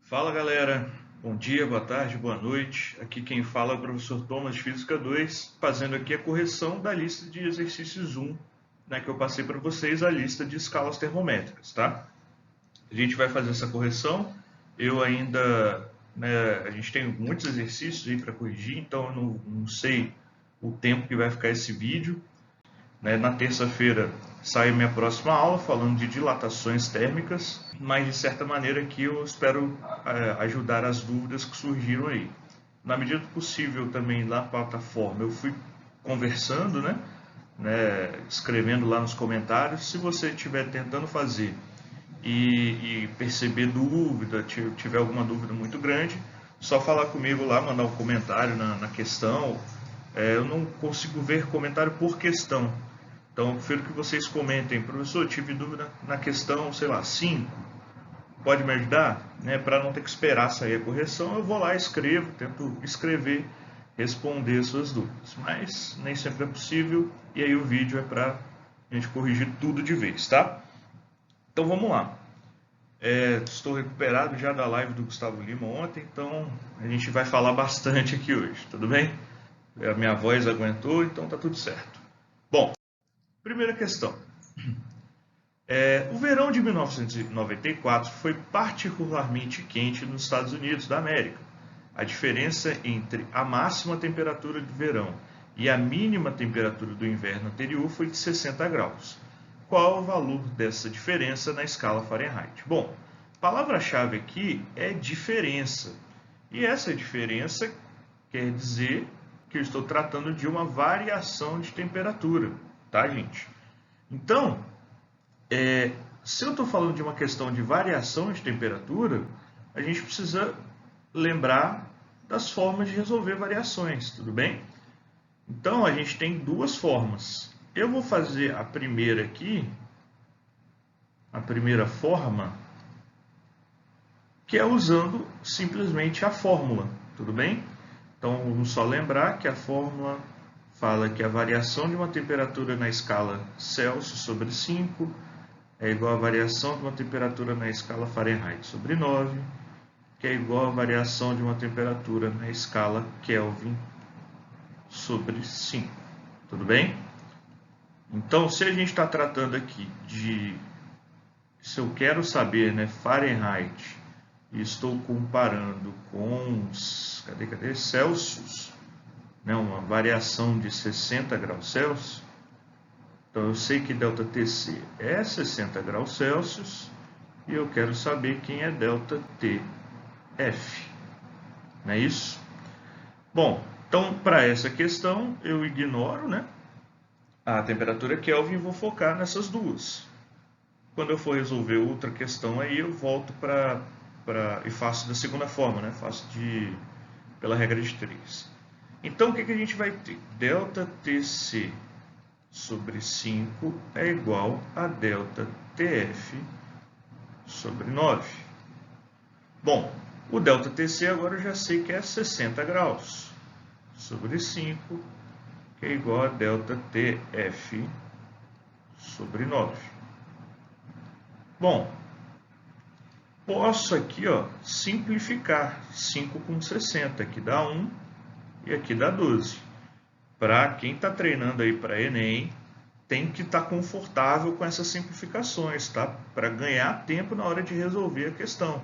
Fala galera, bom dia, boa tarde, boa noite. Aqui quem fala é o professor Thomas de Física 2, fazendo aqui a correção da lista de exercícios 1, que eu passei para vocês, a lista de escalas termométricas, tá? A gente vai fazer essa correção, eu ainda, a gente tem muitos exercícios aí para corrigir, então eu não sei o tempo que vai ficar esse vídeo. Na terça-feira sai minha próxima aula falando de dilatações térmicas, mas de certa maneira aqui eu espero ajudar as dúvidas que surgiram aí. Na medida do possível também na plataforma eu fui conversando, escrevendo lá nos comentários. Se você estiver tentando fazer e perceber dúvida, tiver alguma dúvida muito grande, só falar comigo lá, mandar um comentário na questão. Eu não consigo ver comentário por questão. Então, eu prefiro que vocês comentem. Professor, tive dúvida na questão, sei lá, 5. Pode me ajudar? Para não ter que esperar sair a correção, eu vou lá, escrevo, tento escrever, responder suas dúvidas. Mas nem sempre é possível, e aí o vídeo é para a gente corrigir tudo de vez, tá? Então, vamos lá. Estou recuperado já da live do Gustavo Lima ontem, então a gente vai falar bastante aqui hoje, tudo bem? A minha voz aguentou, então tá tudo certo. Bom, primeira questão. O verão de 1994 foi particularmente quente nos Estados Unidos da América. A diferença entre a máxima temperatura de verão e a mínima temperatura do inverno anterior foi de 60 graus. Qual o valor dessa diferença na escala Fahrenheit? Bom, a palavra-chave aqui é diferença. E essa diferença quer dizer que eu estou tratando de uma variação de temperatura, tá, gente? Então, se eu estou falando de uma questão de variação de temperatura, a gente precisa lembrar das formas de resolver variações, tudo bem? Então, a gente tem duas formas. Eu vou fazer a primeira aqui, a primeira forma, que é usando simplesmente a fórmula, tudo bem? Então, vamos só lembrar que a fórmula fala que a variação de uma temperatura na escala Celsius sobre 5 é igual à variação de uma temperatura na escala Fahrenheit sobre 9, que é igual à variação de uma temperatura na escala Kelvin sobre 5. Tudo bem? Então, se a gente está tratando aqui de... Se eu quero saber, Fahrenheit, e estou comparando com Celsius, uma variação de 60 graus Celsius, então eu sei que ΔTC é 60 graus Celsius e eu quero saber quem é ΔTF, não é isso? Bom, então para essa questão eu ignoro a temperatura Kelvin e vou focar nessas duas. Quando eu for resolver outra questão aí eu volto e faço da segunda forma, faço pela regra de 3. Então, o que a gente vai ter? ΔTC sobre 5 é igual a ΔTF sobre 9. Bom, o ΔTC agora eu já sei que é 60 graus sobre 5, que é igual a ΔTF sobre 9. Bom, posso aqui simplificar 5 com 60, aqui dá 1 e aqui dá 12. Para quem está treinando aí para Enem, tem que estar confortável com essas simplificações, tá? Para ganhar tempo na hora de resolver a questão.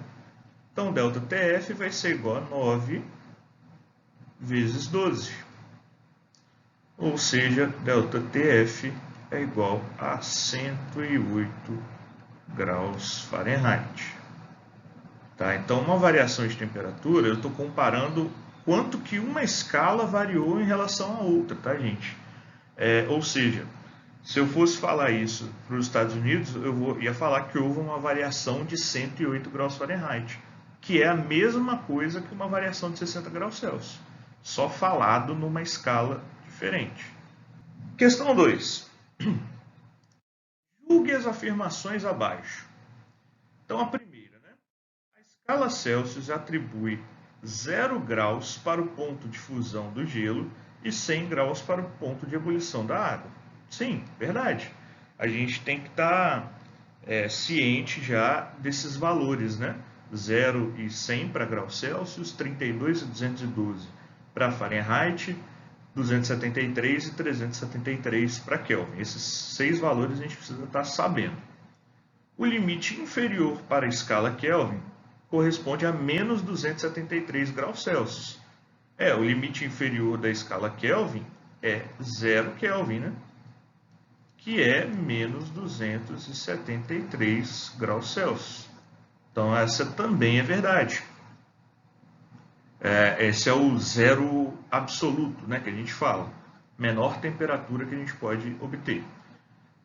Então, ΔTF vai ser igual a 9 vezes 12. Ou seja, ΔTF é igual a 108 graus Fahrenheit. Tá? Então, uma variação de temperatura, eu estou comparando quanto que uma escala variou em relação à outra, tá, gente? Ou seja, se eu fosse falar isso para os Estados Unidos, ia falar que houve uma variação de 108 graus Fahrenheit, que é a mesma coisa que uma variação de 60 graus Celsius, só falado numa escala diferente. Questão 2. Julgue as afirmações abaixo. Então, a primeira, a escala Celsius atribui 0 graus para o ponto de fusão do gelo e 100 graus para o ponto de ebulição da água. Sim, verdade. A gente tem que estar ciente já desses valores, 0 e 100 para graus Celsius, 32 e 212 para Fahrenheit, 273 e 373 para Kelvin. Esses 6 valores a gente precisa estar sabendo. O limite inferior para a escala Kelvin corresponde a menos 273 graus Celsius. O limite inferior da escala Kelvin é 0 Kelvin, né? Que é menos 273 graus Celsius. Então, essa também é verdade. Esse é o zero absoluto, né, que a gente fala. Menor temperatura que a gente pode obter.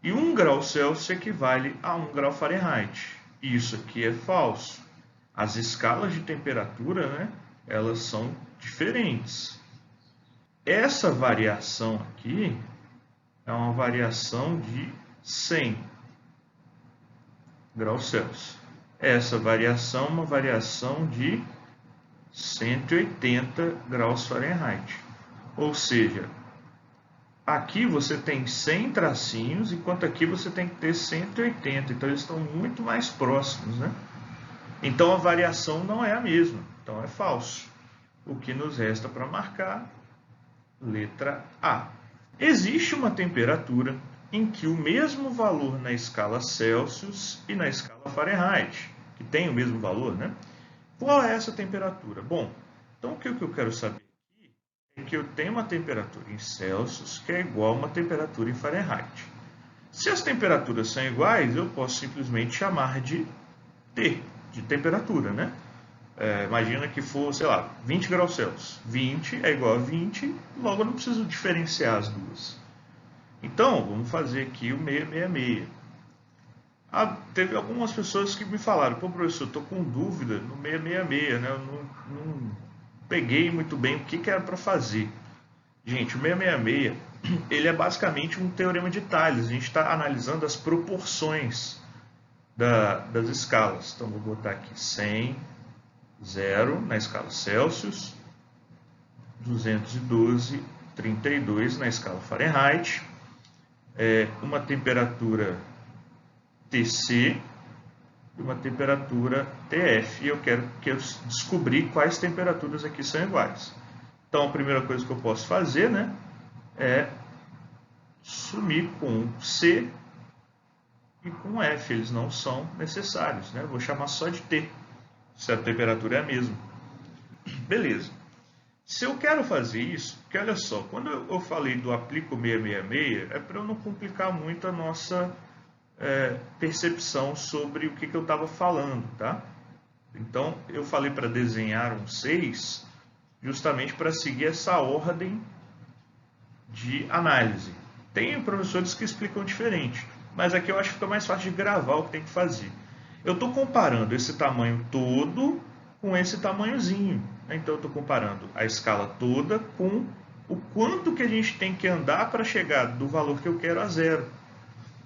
E 1 grau Celsius equivale a 1 grau Fahrenheit. Isso aqui é falso. As escalas de temperatura, né, elas são diferentes. Essa variação aqui é uma variação de 100 graus Celsius. Essa variação é uma variação de 180 graus Fahrenheit. Ou seja, aqui você tem 100 tracinhos, enquanto aqui você tem que ter 180. Então, eles estão muito mais próximos, né? Então, a variação não é a mesma. Então, é falso. O que nos resta para marcar? Letra A. Existe uma temperatura em que o mesmo valor na escala Celsius e na escala Fahrenheit, que tem o mesmo valor, né? Qual é essa temperatura? Bom, então o que eu quero saber aqui é que eu tenho uma temperatura em Celsius que é igual a uma temperatura em Fahrenheit. Se as temperaturas são iguais, eu posso simplesmente chamar de T, de temperatura, né? Imagina que for, sei lá, 20 graus Celsius. 20 é igual a 20, logo eu não preciso diferenciar as duas. Então, vamos fazer aqui o 666. Teve algumas pessoas que me falaram, pô, professor, estou com dúvida no 666, né? Eu não peguei muito bem o que era para fazer. Gente, o 666, ele é basicamente um teorema de Thales. A gente está analisando as proporções das escalas. Então, vou botar aqui 100, 0 na escala Celsius, 212, 32 na escala Fahrenheit, uma temperatura TC e uma temperatura TF. E eu quero descobrir quais temperaturas aqui são iguais. Então, a primeira coisa que eu posso fazer, né, é sumir com C e com F. Eles não são necessários, né? Eu vou chamar só de T, se a temperatura é a mesma. Beleza. Se eu quero fazer isso, porque olha só, quando eu falei do aplico 666, é para eu não complicar muito a nossa percepção sobre o que eu estava falando, tá? Então, eu falei para desenhar um 6, justamente para seguir essa ordem de análise. Tem professores que explicam diferente, mas aqui eu acho que fica mais fácil de gravar o que tem que fazer. Eu estou comparando esse tamanho todo com esse tamanhozinho. Então, eu estou comparando a escala toda com o quanto que a gente tem que andar para chegar do valor que eu quero a 0.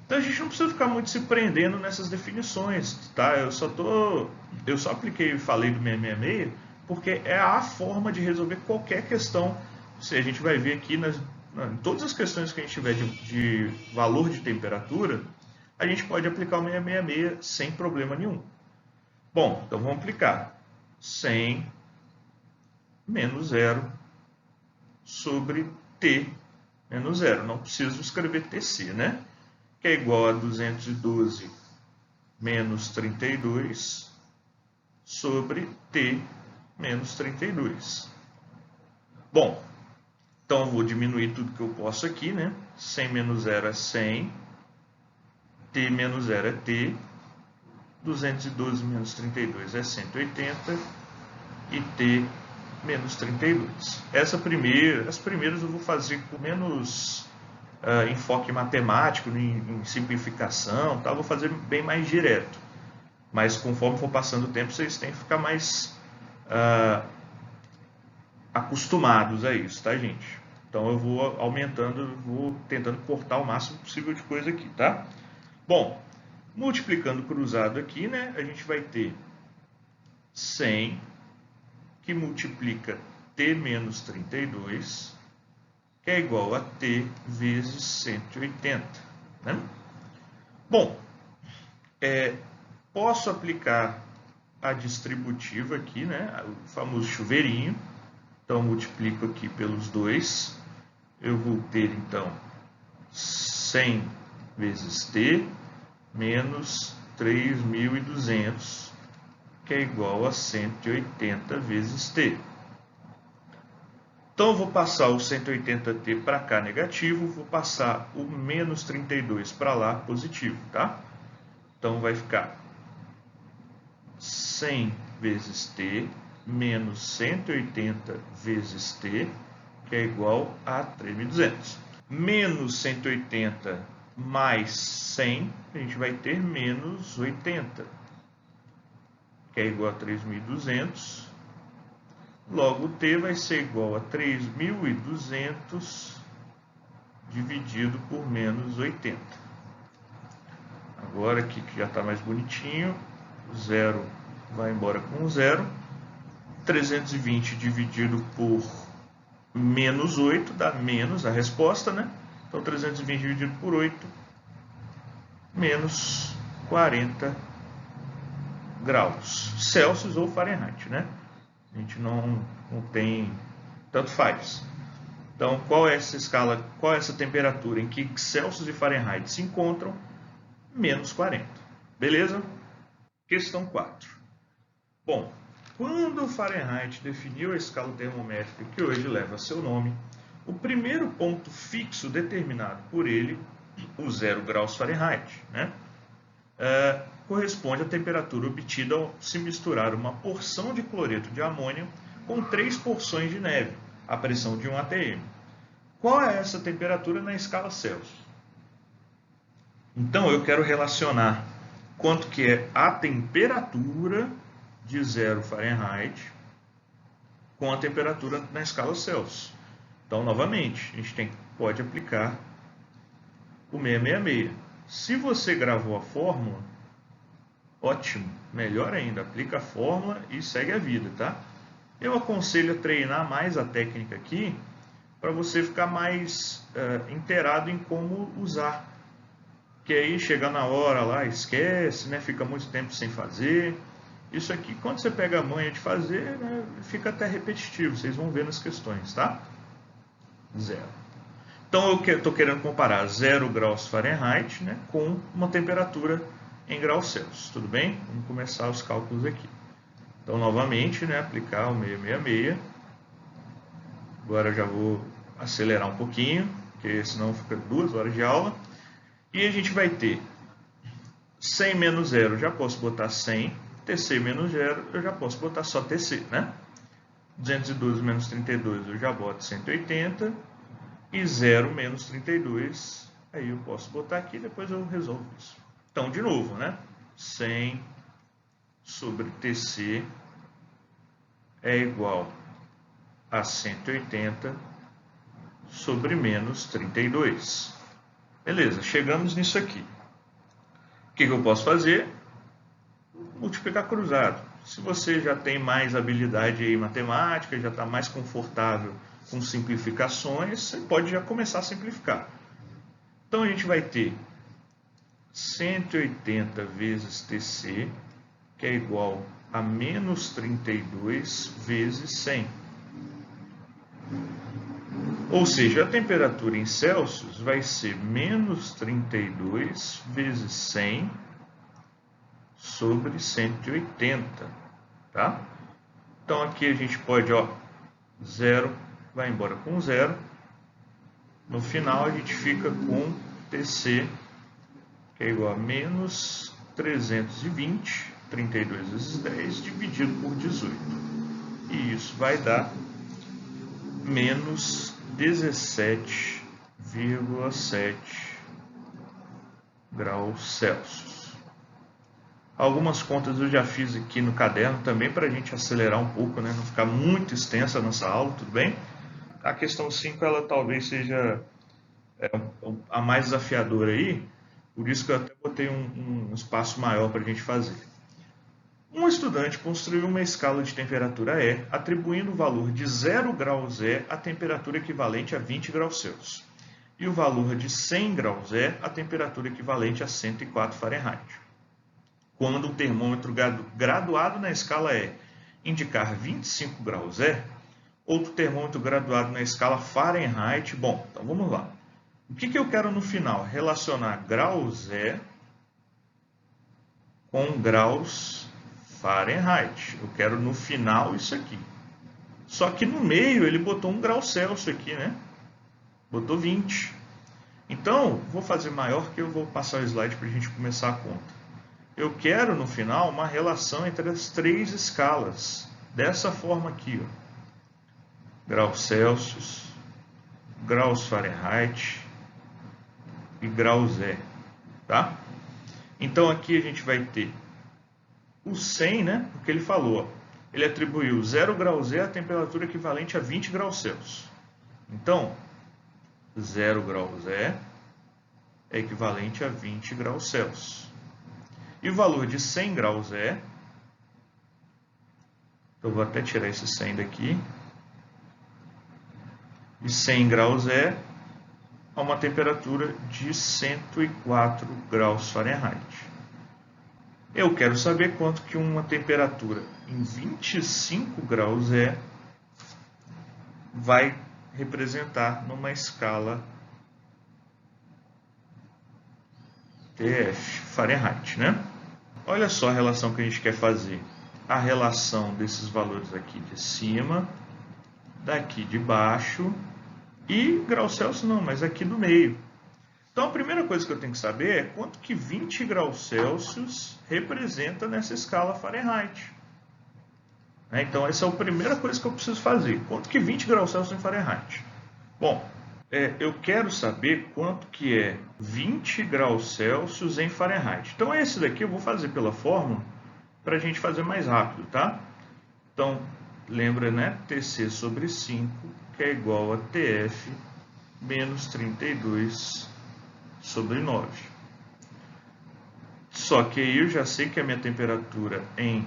Então, a gente não precisa ficar muito se prendendo nessas definições, tá? Eu só apliquei e falei do 666 porque é a forma de resolver qualquer questão. A gente vai ver aqui em todas as questões que a gente tiver de valor de temperatura, a gente pode aplicar o 666 sem problema nenhum. Bom, então vamos aplicar 100 menos 0 sobre T menos 0. Não preciso escrever TC, né? Que é igual a 212 menos 32 sobre T menos 32. Bom, então eu vou diminuir tudo que eu posso aqui, né? 100 menos 0 é 100, T menos 0 é T, 212 menos 32 é 180 e T menos 32. As primeiras eu vou fazer com menos enfoque matemático, em simplificação, tá? Vou fazer bem mais direto. Mas conforme for passando o tempo, vocês têm que ficar mais acostumados a isso, tá, gente? Então eu vou aumentando, vou tentando cortar o máximo possível de coisa aqui, tá? Bom, multiplicando cruzado aqui, né, a gente vai ter 100 que multiplica T menos 32, que é igual a T vezes 180. Né? Bom, posso aplicar a distributiva aqui, né? O famoso chuveirinho. Então, multiplico aqui pelos 2. Eu vou ter, então, 100 vezes t menos 3.200, que é igual a 180 vezes t. Então, eu vou passar o 180t para cá negativo, vou passar o menos 32 para lá positivo, tá? Então, vai ficar 100 vezes t menos 180 vezes t, que é igual a 3.200. Menos 180 mais 100, a gente vai ter menos 80, que é igual a 3.200. Logo, t vai ser igual a 3.200 dividido por menos 80. Agora aqui que já está mais bonitinho, o zero vai embora com zero. 320 dividido por menos 8 dá menos a resposta, né? Então, 320 dividido por 8, menos 40 graus Celsius ou Fahrenheit, né? A gente não tem, tanto faz. Então, qual é essa escala, qual é essa temperatura em que Celsius e Fahrenheit se encontram? Menos 40. Beleza? Questão 4. Bom, quando o Fahrenheit definiu a escala termométrica que hoje leva seu nome, o primeiro ponto fixo determinado por ele, o 0 graus Fahrenheit, né, corresponde à temperatura obtida ao se misturar uma porção de cloreto de amônio com 3 porções de neve, a pressão de 1 atm. Qual é essa temperatura na escala Celsius? Então, eu quero relacionar quanto que é a temperatura de 0 Fahrenheit com a temperatura na escala Celsius. Então, novamente, a gente pode aplicar o 666. Se você gravou a fórmula, ótimo, melhor ainda, aplica a fórmula e segue a vida, tá? Eu aconselho a treinar mais a técnica aqui, para você ficar mais inteirado em como usar. Que aí, chega na hora lá, esquece, né? Fica muito tempo sem fazer. Isso aqui, quando você pega a manha de fazer, né, fica até repetitivo, vocês vão ver nas questões, tá? 0. Então, eu estou querendo comparar 0 graus Fahrenheit, né, com uma temperatura em graus Celsius, tudo bem? Vamos começar os cálculos aqui. Então, novamente, né, aplicar o 666. Agora eu já vou acelerar um pouquinho, porque senão fica 2 horas de aula. E a gente vai ter 100 menos 0, já posso botar 100. TC menos 0, eu já posso botar só TC, né? 212 menos 32, eu já boto 180. E 0 menos 32, aí eu posso botar aqui, depois eu resolvo isso. Então, de novo, né? 100 sobre TC é igual a 180 sobre menos 32. Beleza, chegamos nisso aqui. O que eu posso fazer? Multiplicar cruzado. Se você já tem mais habilidade em matemática, já está mais confortável com simplificações, você pode já começar a simplificar. Então, a gente vai ter 180 vezes TC, que é igual a menos 32 vezes 100. Ou seja, a temperatura em Celsius vai ser menos 32 vezes 100 sobre 180, tá? Então, aqui a gente pode, ó, 0 vai embora com 0. No final, a gente fica com TC, que é igual a menos 320, 32 vezes 10, dividido por 18. E isso vai dar menos 17,7 graus Celsius. Algumas contas eu já fiz aqui no caderno também para a gente acelerar um pouco, né? Não ficar muito extensa a nossa aula, tudo bem? A questão 5, ela talvez seja a mais desafiadora aí, por isso que eu até botei um espaço maior para a gente fazer. Um estudante construiu uma escala de temperatura E, atribuindo o valor de 0 graus E à temperatura equivalente a 20 graus Celsius, e o valor de 100 graus E à temperatura equivalente a 104 Fahrenheit. quando o termômetro graduado na escala E indicar 25 graus E, outro termômetro graduado na escala Fahrenheit. Bom, então vamos lá. O que eu quero no final? Relacionar graus E com graus Fahrenheit. Eu quero no final isso aqui. Só que no meio ele botou 1 grau Celsius aqui, né? Botou 20. Então, vou fazer maior que eu vou passar o slide para a gente começar a conta. Eu quero no final uma relação entre as 3 escalas. Dessa forma aqui, ó. Graus Celsius, graus Fahrenheit e graus E, tá? Então aqui a gente vai ter o 100, né? Porque ele falou, ó, ele atribuiu 0 graus E a temperatura equivalente a 20 graus Celsius. Então, 0 graus E é equivalente a 20 graus Celsius. E o valor de 100 graus E, eu vou até tirar esse 100 daqui, e 100 graus E a uma temperatura de 104 graus Fahrenheit. Eu quero saber quanto que uma temperatura em 25 graus E vai representar numa escala TF Fahrenheit, né? Olha só a relação que a gente quer fazer. A relação desses valores aqui de cima, daqui de baixo e graus Celsius não, mas aqui do meio. Então a primeira coisa que eu tenho que saber é quanto que 20 graus Celsius representa nessa escala Fahrenheit. Então essa é a primeira coisa que eu preciso fazer. Quanto que 20 graus Celsius em Fahrenheit? Bom, eu quero saber quanto que é 20 graus Celsius em Fahrenheit. Então esse daqui eu vou fazer pela fórmula para a gente fazer mais rápido, tá? Então, lembra, né? TC sobre 5, que é igual a TF menos 32 sobre 9. Só que aí eu já sei que a minha temperatura em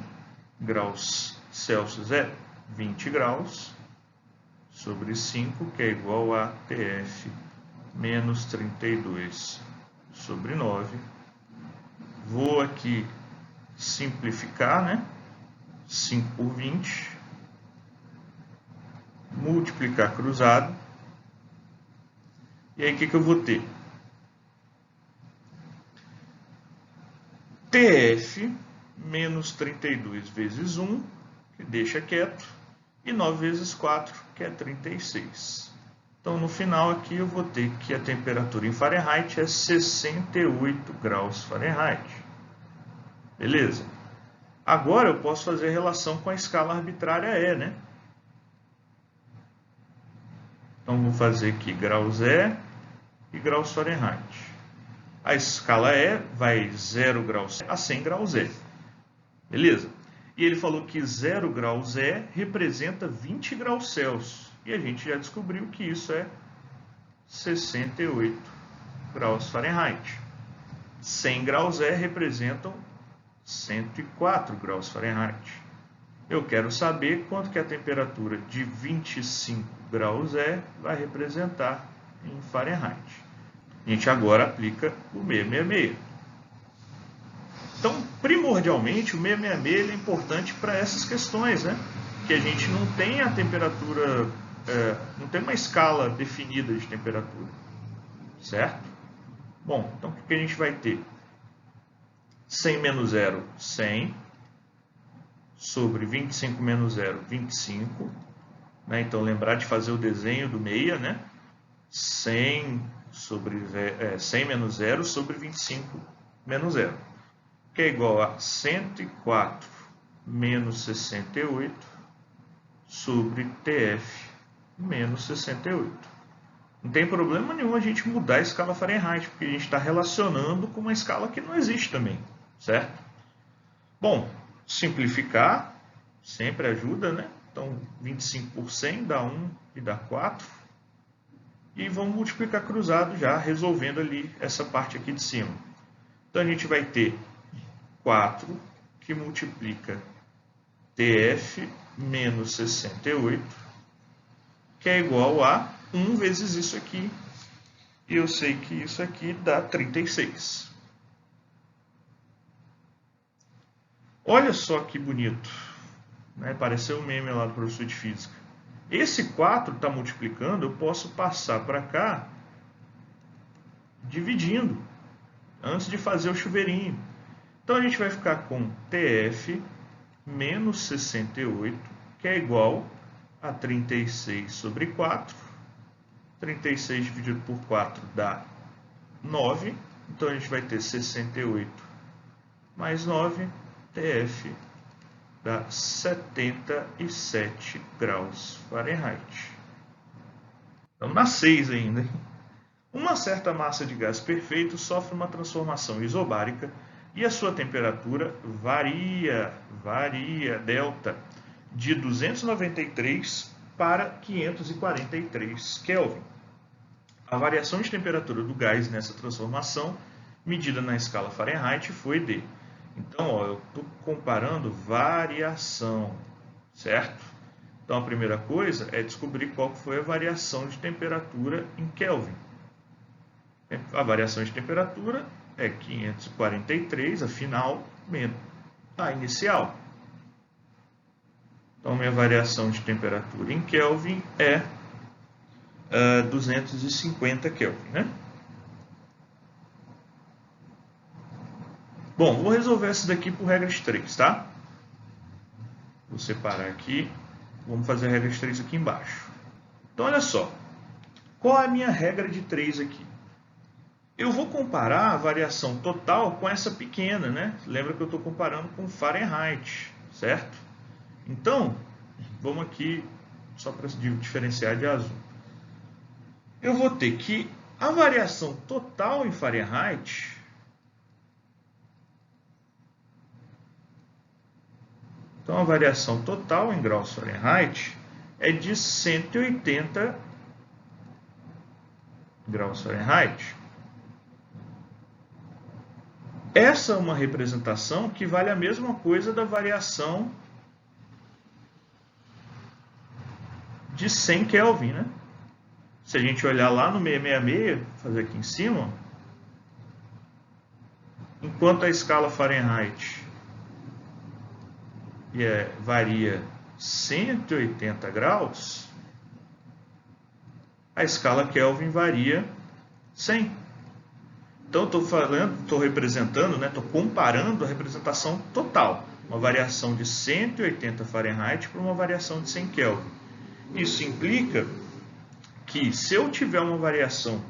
graus Celsius é 20 graus sobre 5, que é igual a TF menos 32 sobre 9. Vou aqui simplificar, né? 5 por 20. Multiplicar cruzado. E aí o que eu vou ter? TF menos 32 vezes 1, que deixa quieto, e 9 vezes 4, que é 36. Então, no final aqui, eu vou ter que a temperatura em Fahrenheit é 68 graus Fahrenheit. Beleza? Agora, eu posso fazer a relação com a escala arbitrária E, né? Então, vou fazer aqui graus E e graus Fahrenheit. A escala E vai 0 graus a 100 graus E. Beleza? E ele falou que 0 graus E representa 20 graus Celsius. E a gente já descobriu que isso é 68 graus Fahrenheit. 100 graus E representam 104 graus Fahrenheit. Eu quero saber quanto que a temperatura de 25 graus E vai representar em Fahrenheit. A gente agora aplica o 666. Então, primordialmente, o 666 ele é importante para essas questões, né? Que a gente não tem a temperatura, não tem uma escala definida de temperatura, certo? Bom, então o que a gente vai ter? 100 menos 0, 100, sobre 25 menos 0, 25. Né? Então, lembrar de fazer o desenho do meia, né? 100 menos 0 sobre 25 menos 0. Que é igual a 104 menos 68 sobre TF menos 68. Não tem problema nenhum a gente mudar a escala Fahrenheit, porque a gente está relacionando com uma escala que não existe também, certo? Bom, simplificar sempre ajuda, né? Então, 25 por 100 dá 1 e dá 4. E vamos multiplicar cruzado já, resolvendo ali essa parte aqui de cima. Então, a gente vai ter 4 que multiplica TF menos 68, que é igual a 1 vezes isso aqui. E eu sei que isso aqui dá 36. Olha só que bonito, né? Pareceu um meme lá do professor de física. Esse 4 está multiplicando, eu posso passar para cá dividindo, antes de fazer o chuveirinho. Então a gente vai ficar com TF menos 68, que é igual a 36 sobre 4. 36 dividido por 4 dá 9. Então a gente vai ter 68 mais 9, TF dá 77 graus Fahrenheit. Estamos na 6 ainda. Uma certa massa de gás perfeito sofre uma transformação isobárica e a sua temperatura varia, delta, de 293 para 543 Kelvin. A variação de temperatura do gás nessa transformação, medida na escala Fahrenheit, foi de... Então, ó, eu estou comparando variação, certo? Então, a primeira coisa é descobrir qual foi a variação de temperatura em Kelvin. A variação de temperatura é 543, a final, menos a inicial. Então, minha variação de temperatura em Kelvin é 250 Kelvin, né? Bom, vou resolver essa daqui por regra de 3, tá? Vou separar aqui. Vamos fazer a regra de 3 aqui embaixo. Então, olha só. Qual é a minha regra de 3 aqui? Eu vou comparar a variação total com essa pequena, né? Lembra que eu estou comparando com Fahrenheit, certo? Então, vamos aqui, só para diferenciar de azul. Eu vou ter que a variação total em Fahrenheit então, a variação total em graus Fahrenheit é de 180 graus Fahrenheit. Essa é uma representação que vale a mesma coisa da variação de 100 Kelvin, né? Se a gente olhar lá no 666, vou fazer aqui em cima, enquanto a escala Fahrenheit varia 180 graus, a escala Kelvin varia 100. Então, estou representando, estou comparando a representação total, uma variação de 180 Fahrenheit para uma variação de 100 Kelvin. Isso implica que, se eu tiver uma variação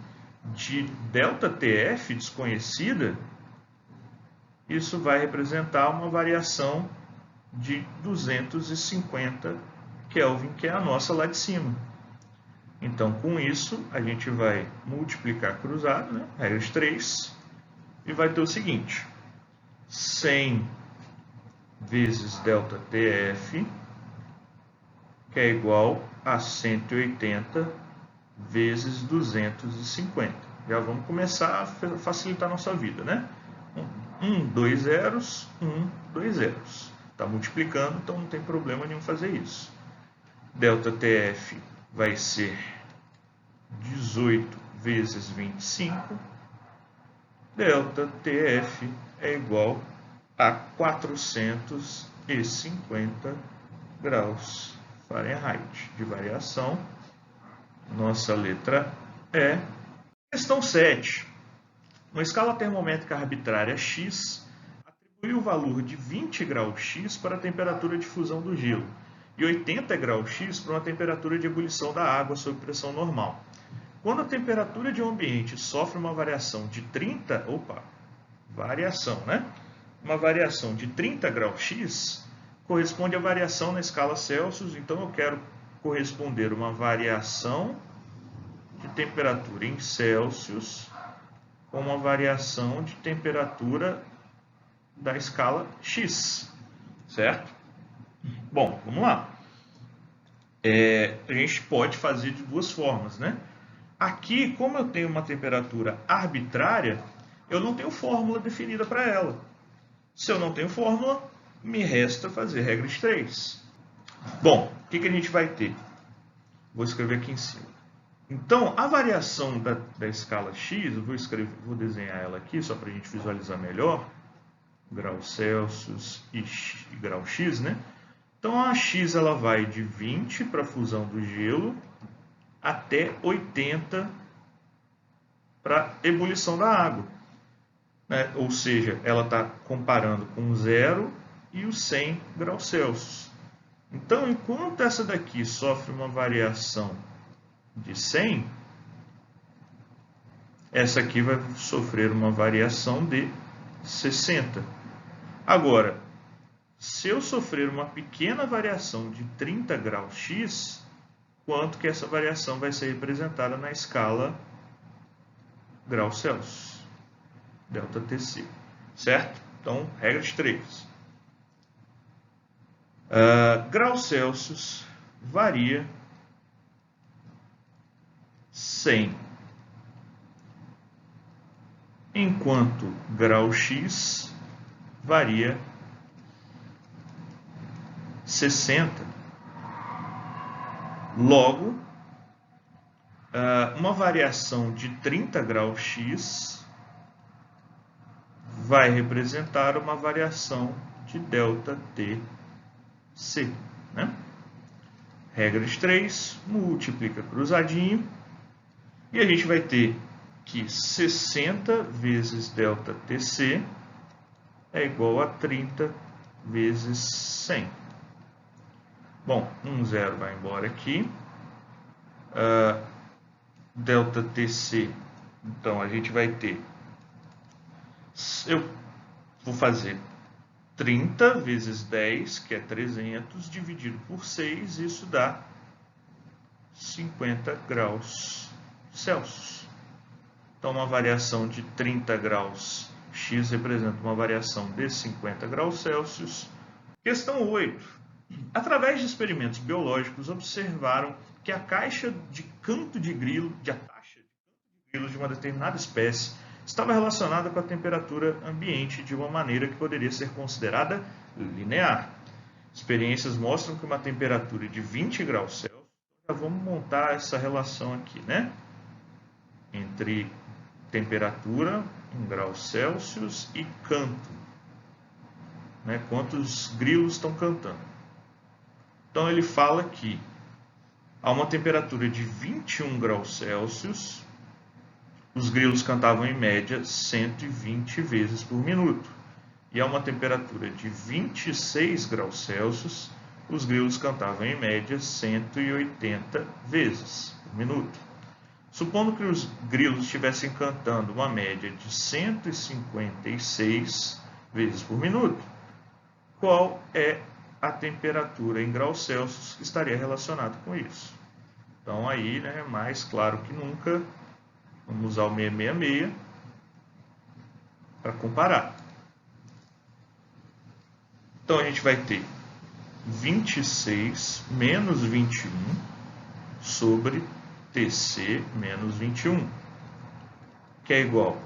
de ΔTF desconhecida, isso vai representar uma variação de 250 Kelvin, que é a nossa lá de cima. Então, com isso, a gente vai multiplicar cruzado, né? Regra de 3, e vai ter o seguinte: 100 vezes ΔTF, que é igual a 180 vezes 250. Já vamos começar a facilitar a nossa vida, né? 2 zeros, 2 zeros. Está multiplicando, então não tem problema nenhum fazer isso. ΔTF vai ser 18 vezes 25. ΔTF é igual a 450 graus Fahrenheit de variação. Nossa letra E. Questão 7. Uma escala termométrica arbitrária X atribui o valor de 20 graus X para a temperatura de fusão do gelo e 80 graus X para uma temperatura de ebulição da água sob pressão normal. Quando a temperatura de um ambiente sofre uma variação de 30... Uma variação de 30 graus X corresponde à variação na escala Celsius. Então, eu quero corresponder uma variação de temperatura em Celsius com uma variação de temperatura da escala X, certo? Bom, vamos lá. A gente pode fazer de duas formas, né? Aqui, como eu tenho uma temperatura arbitrária, eu não tenho fórmula definida para ela. Se eu não tenho fórmula, me resta fazer regra de 3. Bom, o que a gente vai ter? Vou escrever aqui em cima. Então, a variação da escala X, eu vou desenhar ela aqui, só para a gente visualizar melhor. graus Celsius e grau X, né? Então a X ela vai de 20 para a fusão do gelo até 80 para a ebulição da água, né? Ou seja, ela está comparando com o 0 e os 100 graus Celsius. Então, enquanto essa daqui sofre uma variação de 100, essa aqui vai sofrer uma variação de 60. Agora, se eu sofrer uma pequena variação de 30 graus X, quanto que essa variação vai ser representada na escala graus Celsius, ΔTc, certo? Então, regra de 3. Graus Celsius varia 100, enquanto grau X varia 60. Logo, uma variação de 30 graus X vai representar uma variação de ΔTc, né? Regra de 3, multiplica cruzadinho, e a gente vai ter que 60 vezes ΔTc é igual a 30 vezes 100. Bom, 0 vai embora aqui. ΔTc, então a gente vai ter, eu vou fazer 30 vezes 10, que é 300, dividido por 6, isso dá 50 graus Celsius. Então, uma variação de 30 graus X representa uma variação de 50 graus Celsius. Questão 8. Através de experimentos biológicos, observaram que a taxa de canto de grilo de uma determinada espécie estava relacionada com a temperatura ambiente de uma maneira que poderia ser considerada linear. Experiências mostram que uma temperatura de 20 graus Celsius, já vamos montar essa relação aqui, né? Entre temperatura em graus Celsius e canto, né? Quantos grilos estão cantando. Então ele fala que a uma temperatura de 21 graus Celsius, os grilos cantavam em média 120 vezes por minuto. E a uma temperatura de 26 graus Celsius, os grilos cantavam em média 180 vezes por minuto. Supondo que os grilos estivessem cantando uma média de 156 vezes por minuto, qual é a temperatura em graus Celsius que estaria relacionada com isso? Então aí, né, mais claro que nunca, vamos usar o 666 para comparar. Então a gente vai ter 26 menos 21 sobre Tc menos 21, que é igual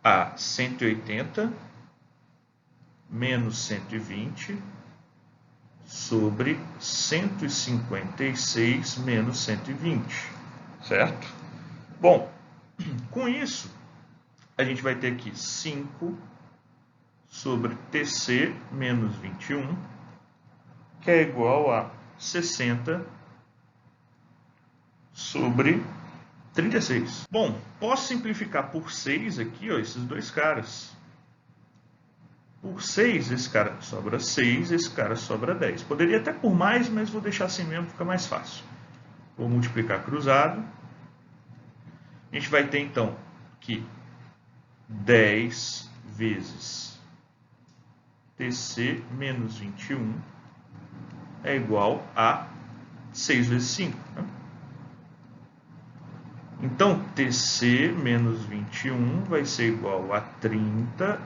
a 180 menos 120 sobre 156 menos 120, certo? Bom, com isso, a gente vai ter aqui 5 sobre Tc menos 21, que é igual a 60 sobre 36. Bom, posso simplificar por 6 aqui, ó, esses dois caras. Por 6, esse cara sobra 6, esse cara sobra 10. Poderia até por mais, mas vou deixar assim mesmo, fica mais fácil. Vou multiplicar cruzado. A gente vai ter, então, que 10 vezes Tc menos 21 é igual a 6 vezes 5. Né? Então, Tc menos 21 vai ser igual a 30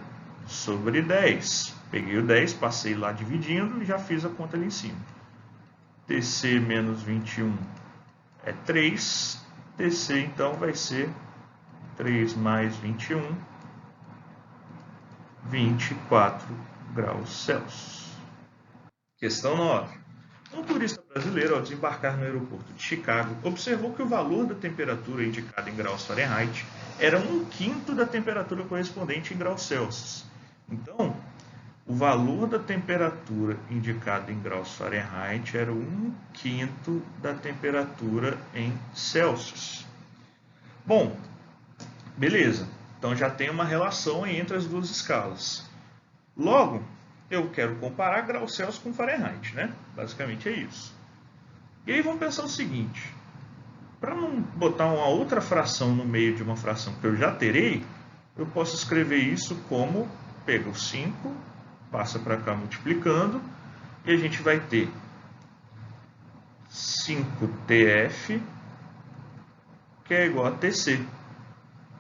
sobre 10. Peguei o 10, passei lá dividindo e já fiz a conta ali em cima. Tc menos 21 é 3. Tc, então, vai ser 3 mais 21, 24 graus Celsius. Questão 9. Um turista brasileiro, ao desembarcar no aeroporto de Chicago, observou que o valor da temperatura indicada em graus Fahrenheit era 1/5 da temperatura correspondente em graus Celsius. Então, o valor da temperatura indicado em graus Fahrenheit era 1/5 da temperatura em Celsius. Bom, beleza. Então já tem uma relação entre as duas escalas. Logo, eu quero comparar graus Celsius com Fahrenheit, né? Basicamente é isso. E aí vamos pensar o seguinte. Para não botar uma outra fração no meio de uma fração que eu já terei, eu posso escrever isso como pega o 5, passa para cá multiplicando, e a gente vai ter 5TF, que é igual a TC.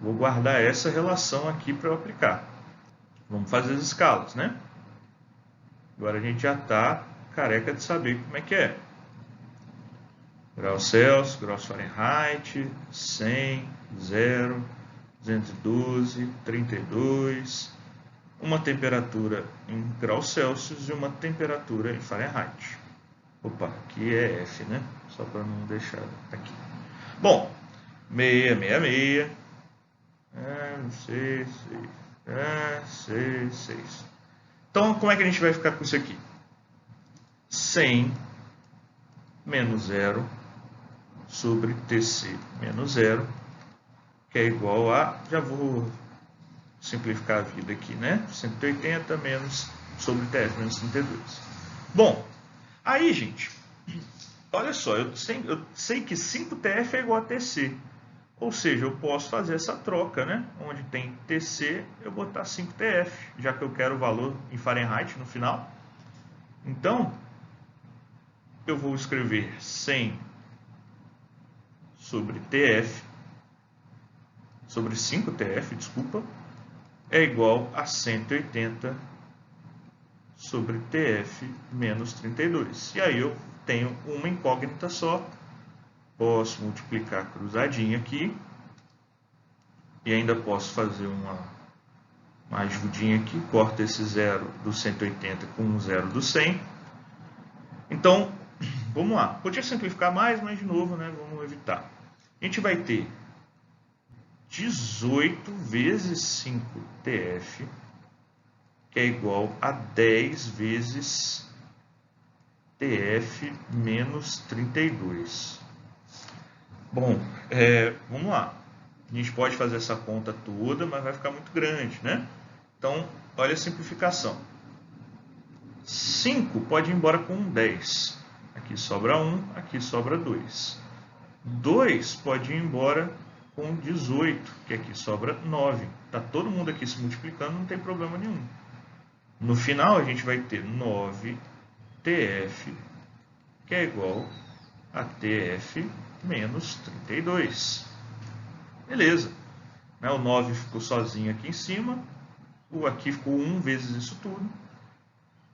Vou guardar essa relação aqui para eu aplicar. Vamos fazer as escalas, né? Agora a gente já está careca de saber como é que é. Graus Celsius, graus Fahrenheit, 100, 0, 212, 32, uma temperatura em graus Celsius e uma temperatura em Fahrenheit. Opa, aqui é F, né? Só para não deixar aqui. Bom, 666, 6. Então, como é que a gente vai ficar com isso aqui? 100 menos 0 sobre TC menos 0, que é igual a, já vou simplificar a vida aqui, né? 180 menos sobre TF menos 32. Bom, aí, gente, olha só, eu sei que 5TF é igual a TC. Ou seja, eu posso fazer essa troca, né? Onde tem TC, eu botar 5TF, já que eu quero o valor em Fahrenheit no final. Então, eu vou escrever 100 sobre TF, sobre 5TF, desculpa, é igual a 180 sobre TF menos 32. E aí eu tenho uma incógnita só. Posso multiplicar cruzadinha aqui. E ainda posso fazer uma ajudinha aqui. Corta esse 0 do 180 com um 0 do 100. Então, vamos lá. Podia simplificar mais, mas de novo, né, vamos evitar. A gente vai ter 18 vezes 5TF, que é igual a 10 vezes TF menos 32. Bom, vamos lá. A gente pode fazer essa conta toda, mas vai ficar muito grande, né? Então, olha a simplificação. 5 pode ir embora com um 10. Aqui sobra 1, aqui sobra 2. 2 pode ir embora com 18, que aqui sobra 9. Está todo mundo aqui se multiplicando, não tem problema nenhum. No final, a gente vai ter 9TF, que é igual a TF menos 32. Beleza. O 9 ficou sozinho aqui em cima. O aqui ficou 1 vezes isso tudo.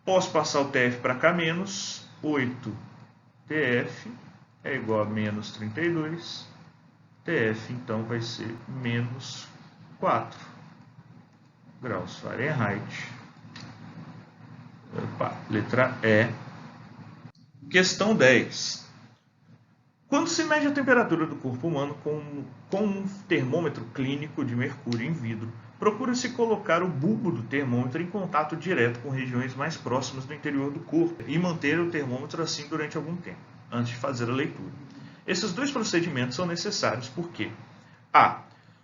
Posso passar o TF para cá, menos 8TF é igual a menos 32. TF, então, vai ser menos 4 graus Fahrenheit. Opa, letra E. Questão 10. Quando se mede a temperatura do corpo humano com um termômetro clínico de mercúrio em vidro, procura-se colocar o bulbo do termômetro em contato direto com regiões mais próximas do interior do corpo e manter o termômetro assim durante algum tempo, antes de fazer a leitura. Esses dois procedimentos são necessários porque a.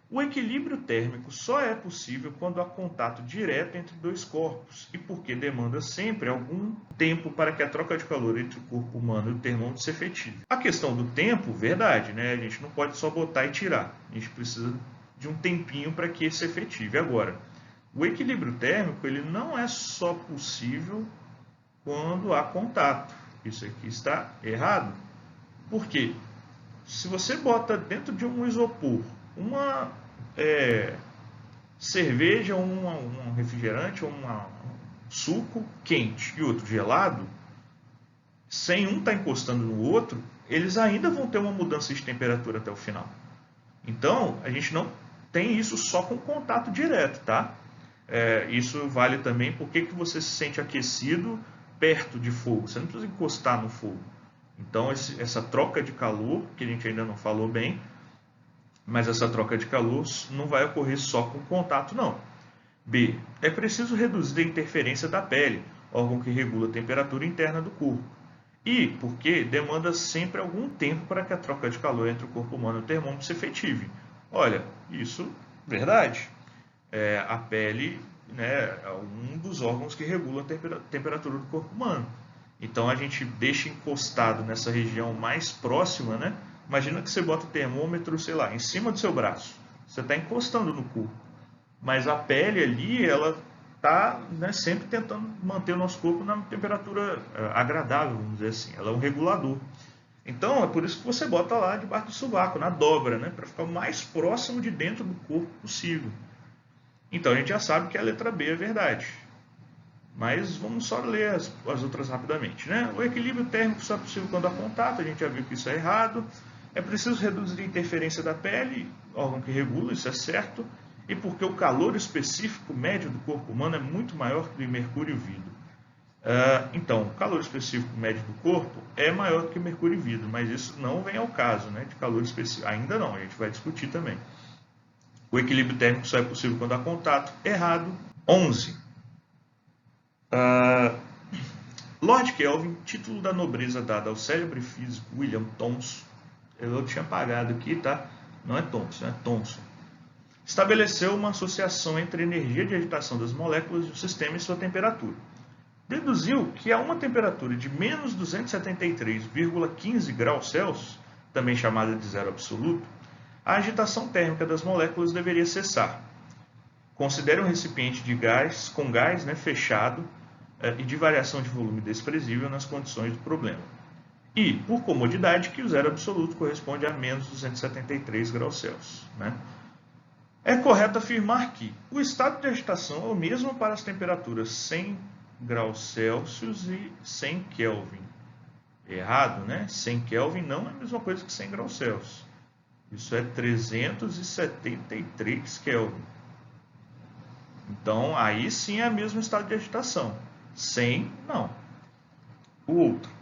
O equilíbrio térmico só é possível quando há contato direto entre dois corpos e porque demanda sempre algum tempo para que a troca de calor entre o corpo humano e o termômetro se efetive. A questão do tempo, verdade, né? A gente não pode só botar e tirar. A gente precisa de um tempinho para que isso se efetive. Agora, o equilíbrio térmico ele não é só possível quando há contato. Isso aqui está errado. Por quê? Se você bota dentro de um isopor uma cerveja, um refrigerante, um suco quente e outro gelado, sem um estar encostando no outro, eles ainda vão ter uma mudança de temperatura até o final. Então, a gente não tem isso só com contato direto, tá? Isso vale também porque que você se sente aquecido perto de fogo. Você não precisa encostar no fogo. Então, essa troca de calor, que a gente ainda não falou bem, mas essa troca de calor não vai ocorrer só com contato, não. B. É preciso reduzir a interferência da pele, órgão que regula a temperatura interna do corpo. E porque demanda sempre algum tempo para que a troca de calor entre o corpo humano e o termômetro se efetive. Olha, isso é verdade. A pele, né, é um dos órgãos que regula a temperatura do corpo humano. Então a gente deixa encostado nessa região mais próxima, né? Imagina que você bota o termômetro, sei lá, em cima do seu braço. Você está encostando no corpo. Mas a pele ali, ela está, né, sempre tentando manter o nosso corpo na temperatura agradável, vamos dizer assim. Ela é um regulador. Então é por isso que você bota lá debaixo do sovaco, na dobra, né? Para ficar o mais próximo de dentro do corpo possível. Então a gente já sabe que a letra B é verdade. Mas vamos só ler as outras rapidamente, né? O equilíbrio térmico só é possível quando há contato, a gente já viu que isso é errado. É preciso reduzir a interferência da pele, órgão que regula, isso é certo. E porque o calor específico médio do corpo humano é muito maior que o de mercúrio e vidro. Então, o calor específico médio do corpo é maior do que mercúrio e vidro, mas isso não vem ao caso, né, de calor específico. Ainda não, a gente vai discutir também. O equilíbrio térmico só é possível quando há contato. Errado. 11. Lord Kelvin, título da nobreza dada ao célebre físico William Thomson, eu tinha apagado aqui, tá? Não é Thomson, é Thomson. Estabeleceu uma associação entre a energia de agitação das moléculas do sistema e sua temperatura. Deduziu que a uma temperatura de menos 273,15 graus Celsius, também chamada de zero absoluto, a agitação térmica das moléculas deveria cessar. Considere um recipiente de gás, com gás, né, fechado e de variação de volume desprezível nas condições do problema. E, por comodidade, que o zero absoluto corresponde a menos 273 graus Celsius. Né? É correto afirmar que o estado de agitação é o mesmo para as temperaturas 100 graus Celsius e 100 Kelvin. Errado, né? 100 Kelvin não é a mesma coisa que 100 graus Celsius. Isso é 373 Kelvin. Então, aí sim é o mesmo estado de agitação. 100, não. O outro.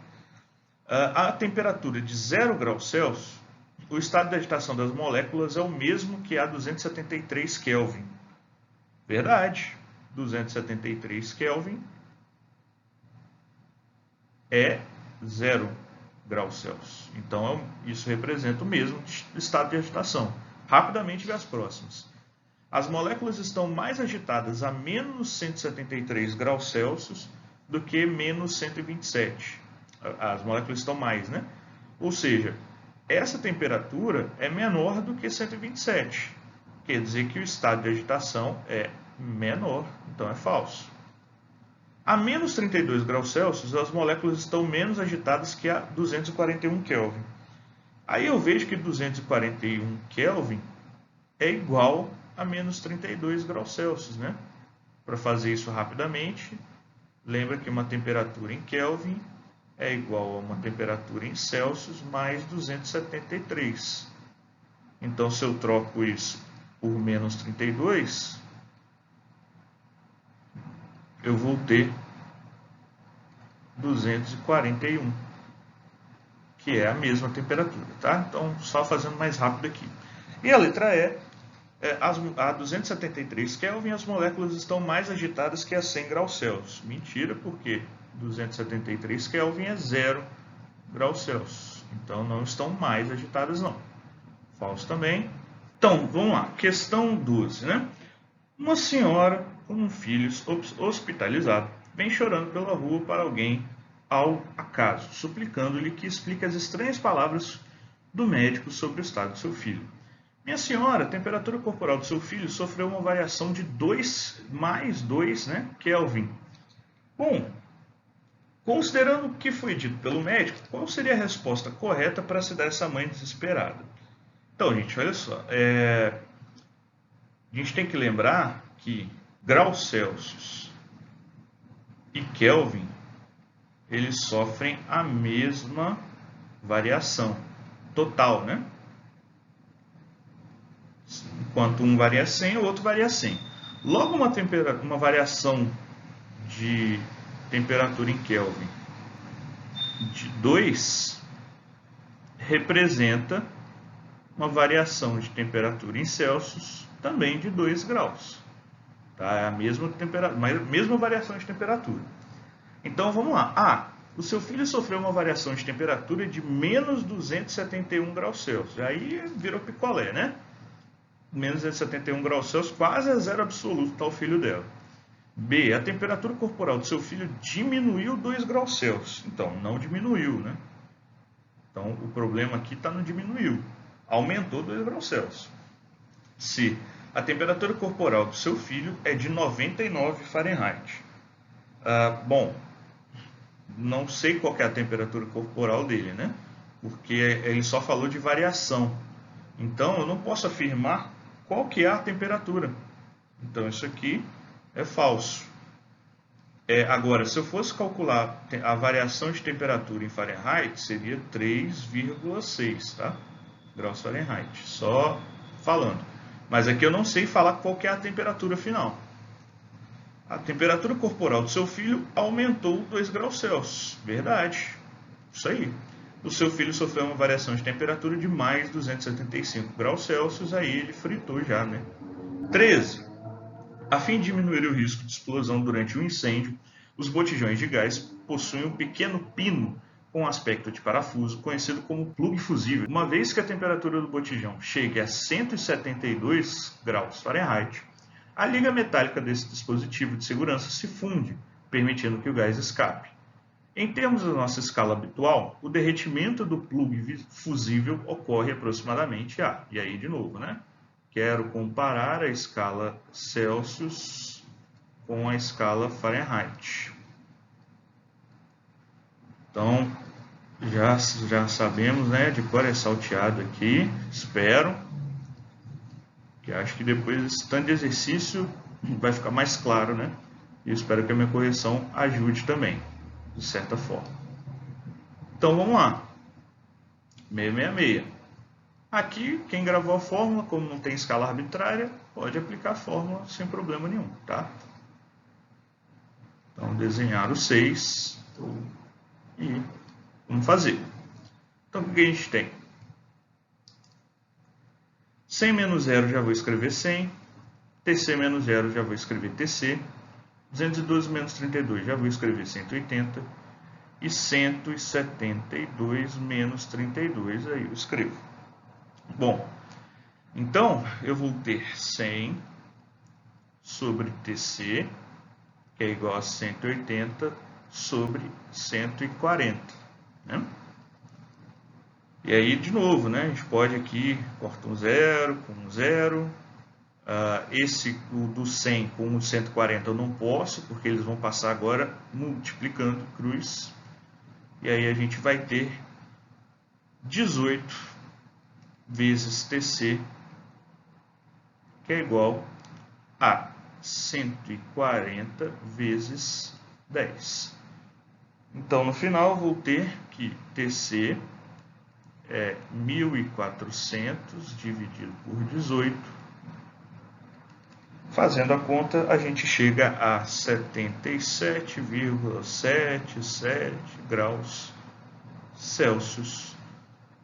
A temperatura de 0 graus Celsius, o estado de agitação das moléculas é o mesmo que a 273 Kelvin. Verdade. 273 Kelvin é 0 graus Celsius. Então, isso representa o mesmo estado de agitação. Rapidamente, vê as próximas. As moléculas estão mais agitadas a menos 173 graus Celsius do que menos 127. As moléculas estão mais, né? Ou seja, essa temperatura é menor do que 127. Quer dizer que o estado de agitação é menor, então é falso. A menos 32 graus Celsius, as moléculas estão menos agitadas que a 241 Kelvin. Aí eu vejo que 241 Kelvin é igual a menos 32 graus Celsius, né? Para fazer isso rapidamente, lembra que uma temperatura em Kelvin é igual a uma temperatura em Celsius mais 273. Então, se eu troco isso por menos 32, eu vou ter 241, que é a mesma temperatura, tá? Então, só fazendo mais rápido aqui. E a letra E, a 273 Kelvin, as moléculas estão mais agitadas que a 100 graus Celsius. Mentira, porque 273 Kelvin é 0 graus Celsius. Então, não estão mais agitadas, não. Falso também. Então, vamos lá. Questão 12, né? Uma senhora com um filho hospitalizado vem chorando pela rua para alguém ao acaso, suplicando-lhe que explique as estranhas palavras do médico sobre o estado do seu filho. Minha senhora, a temperatura corporal do seu filho sofreu uma variação de 2 mais 2, né, Kelvin. Bom, considerando o que foi dito pelo médico, qual seria a resposta correta para se dar essa mãe desesperada? Então, gente, olha só. A gente tem que lembrar que graus Celsius e Kelvin, eles sofrem a mesma variação total, né? Enquanto um varia 100, o outro varia 100. Logo, uma variação de temperatura em Kelvin de 2 representa uma variação de temperatura em Celsius também de 2 graus. Tá? É a mesma mesma variação de temperatura. Então vamos lá. O seu filho sofreu uma variação de temperatura de menos 271 graus Celsius. Aí virou picolé, né? Menos 271 graus Celsius, quase a zero absoluto, está o filho dela. B, a temperatura corporal do seu filho diminuiu 2 graus Celsius. Então, não diminuiu, né? Então, o problema aqui está no diminuiu. Aumentou 2 graus Celsius. C, a temperatura corporal do seu filho é de 99 Fahrenheit. Bom, não sei qual é a temperatura corporal dele, né? Porque ele só falou de variação. Então, eu não posso afirmar qual que é a temperatura. Então, isso aqui é falso. Agora, se eu fosse calcular a variação de temperatura em Fahrenheit, seria 3,6, tá? Graus Fahrenheit. Só falando. Mas aqui eu não sei falar qual que é a temperatura final. A temperatura corporal do seu filho aumentou 2 graus Celsius. Verdade. Isso aí. O seu filho sofreu uma variação de temperatura de mais 275 graus Celsius. Aí ele fritou já, né? 13. A fim de diminuir o risco de explosão durante um incêndio, os botijões de gás possuem um pequeno pino com aspecto de parafuso, conhecido como plug fusível. Uma vez que a temperatura do botijão chegue a 172 graus Fahrenheit, a liga metálica desse dispositivo de segurança se funde, permitindo que o gás escape. Em termos da nossa escala habitual, o derretimento do plug fusível ocorre aproximadamente e aí de novo, né? Quero comparar a escala Celsius com a escala Fahrenheit. Então, já sabemos, né, de cor é salteado aqui. Espero. Que acho que depois desse tanto de exercício vai ficar mais claro, né? E eu espero que a minha correção ajude também, de certa forma. Então, vamos lá. 666. Aqui, quem gravou a fórmula, como não tem escala arbitrária, pode aplicar a fórmula sem problema nenhum, tá? Então, desenhar o 6 e vamos fazer. Então, o que a gente tem? 100 menos 0 já vou escrever 100. TC menos 0 já vou escrever TC. 212 menos 32 já vou escrever 180. E 172 menos 32 aí eu escrevo. Bom, então eu vou ter 100 sobre TC, que é igual a 180 sobre 140, né? E aí, de novo, né? A gente pode aqui, corta um zero com um zero. O do 100 com o 140 eu não posso, porque eles vão passar agora multiplicando cruz. E aí a gente vai ter 18 vezes TC, que é igual a 140 vezes 10. Então, no final, eu vou ter que TC é 1.400 dividido por 18. Fazendo a conta, a gente chega a 77,77 graus Celsius.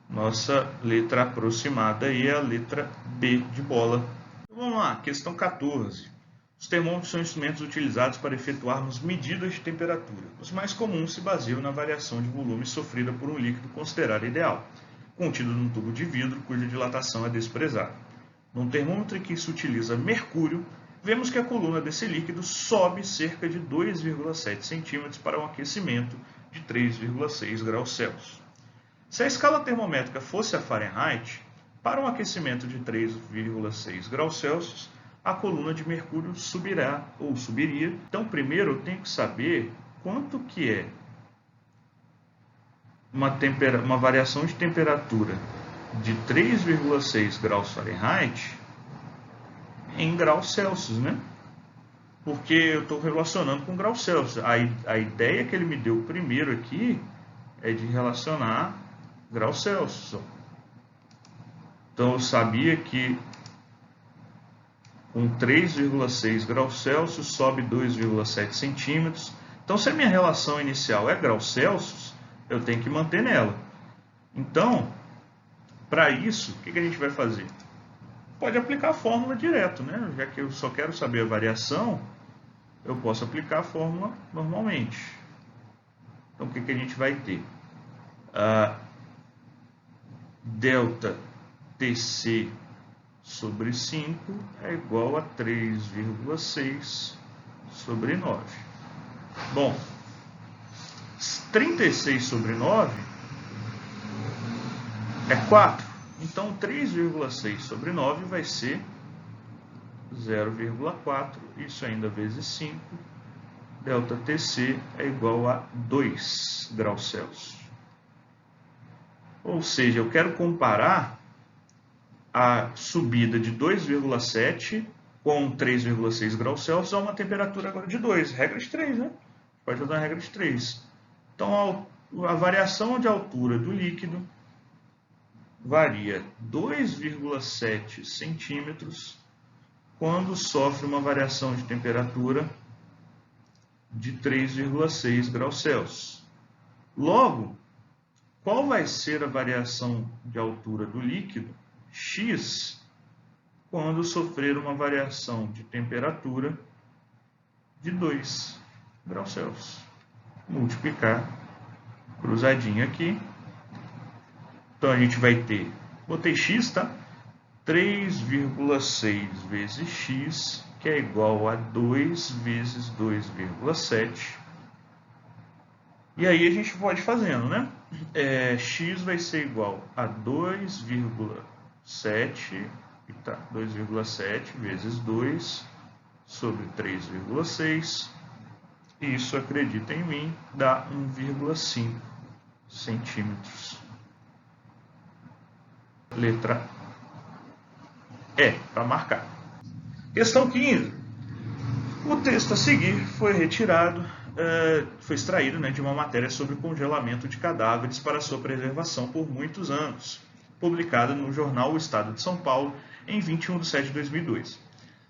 Nossa letra aproximada aí é a letra B de bola. Vamos lá, questão 14. Os termômetros são instrumentos utilizados para efetuarmos medidas de temperatura. Os mais comuns se baseiam na variação de volume sofrida por um líquido considerado ideal, contido num tubo de vidro cuja dilatação é desprezada. Num termômetro em que se utiliza mercúrio, vemos que a coluna desse líquido sobe cerca de 2,7 cm para um aquecimento de 3,6 graus Celsius. Se a escala termométrica fosse a Fahrenheit, para um aquecimento de 3,6 graus Celsius, a coluna de mercúrio subirá ou subiria. Então, primeiro eu tenho que saber quanto que é uma variação de temperatura de 3,6 graus Fahrenheit em graus Celsius, né? Porque eu estou relacionando com graus Celsius. A ideia que ele me deu primeiro aqui é de relacionar graus Celsius. Então, eu sabia que com 3,6 graus Celsius sobe 2,7 centímetros. Então, se a minha relação inicial é graus Celsius, eu tenho que manter nela. Então, para isso, o que a gente vai fazer? pode aplicar a fórmula direto, né? Já que eu só quero saber a variação, eu posso aplicar a fórmula normalmente. Então, o que a gente vai ter? Delta TC sobre 5 é igual a 3,6 sobre 9. Bom, 36 sobre 9 é 4. Então, 3,6 sobre 9 vai ser 0,4. Isso ainda vezes 5. Delta TC é igual a 2 graus Celsius. Ou seja, eu quero comparar a subida de 2,7 com 3,6 graus Celsius a uma temperatura agora de 2. Regra de 3, né? Pode fazer uma regra de 3. Então, a variação de altura do líquido varia 2,7 centímetros quando sofre uma variação de temperatura de 3,6 graus Celsius. Logo, qual vai ser a variação de altura do líquido, x, quando sofrer uma variação de temperatura de 2 graus Celsius? Multiplicar, cruzadinho aqui. Então, a gente vai ter, botei x, tá? 3,6 vezes x, que é igual a 2 vezes 2,7. E aí a gente pode ir fazendo, né? X vai ser igual a 2,7, tá? 2,7 vezes 2 sobre 3,6. E isso, acredita em mim, dá 1,5 centímetros. Letra E, para marcar. Questão 15. O texto a seguir foi retirado, foi extraído, né, de uma matéria sobre congelamento de cadáveres para sua preservação por muitos anos, publicada no jornal O Estado de São Paulo em 21 de setembro de 2002.